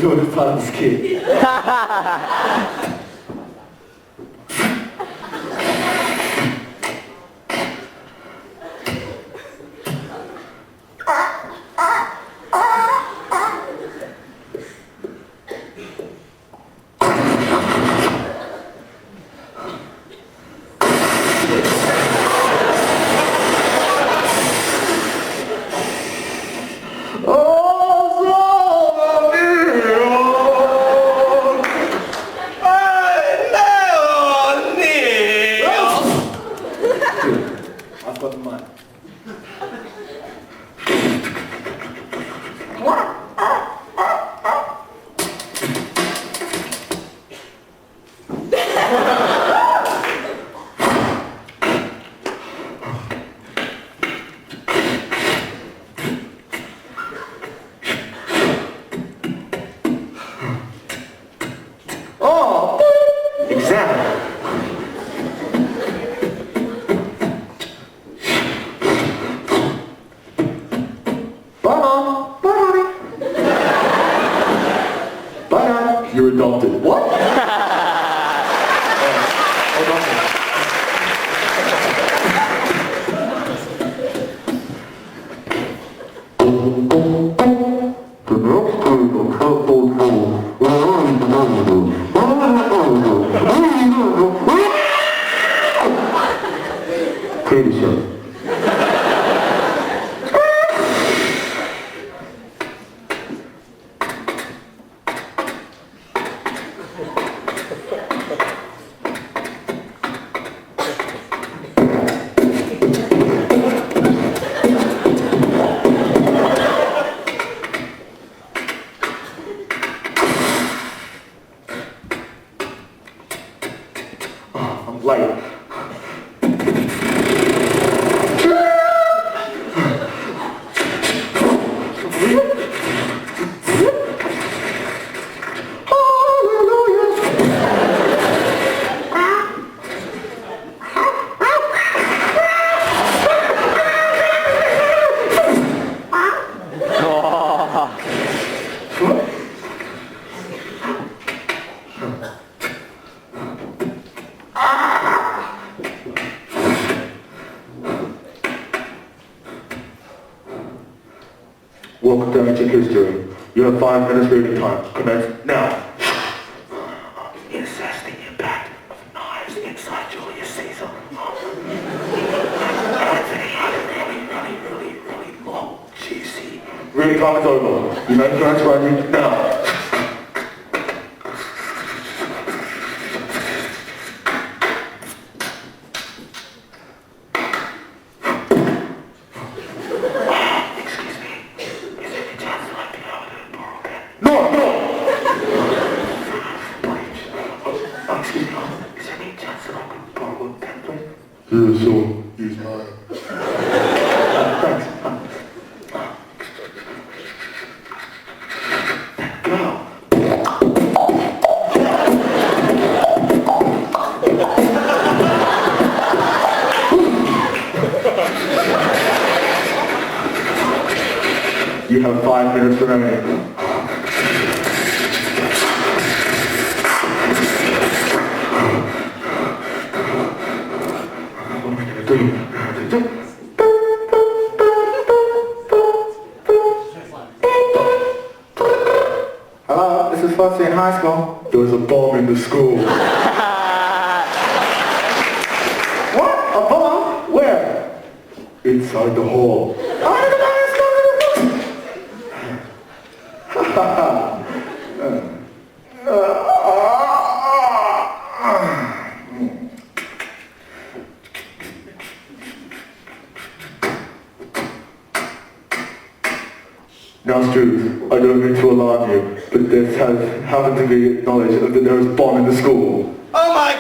Tour de France ski. I've got the mic. Oh, exam. You're adopted. What? Pretty sure. I'm late. Welcome to ancient history. You have 5 minutes reading time. Commence now. Assess the impact of knives inside Julius Caesar. Really long, juicy. Reading time is over. You may commence writing now. No! Excuse me, is there any chance that I could borrow a pen, please? Yeah, sure. Use mine. Thanks. Go. You have 5 minutes remaining. Hello, this is Fossey in high school. There was a bomb in the school. What? A bomb? Where? Inside the hall. Now, Stu, I don't mean to alarm you, but this has happened to be acknowledged that there is a bomb in the school. Oh my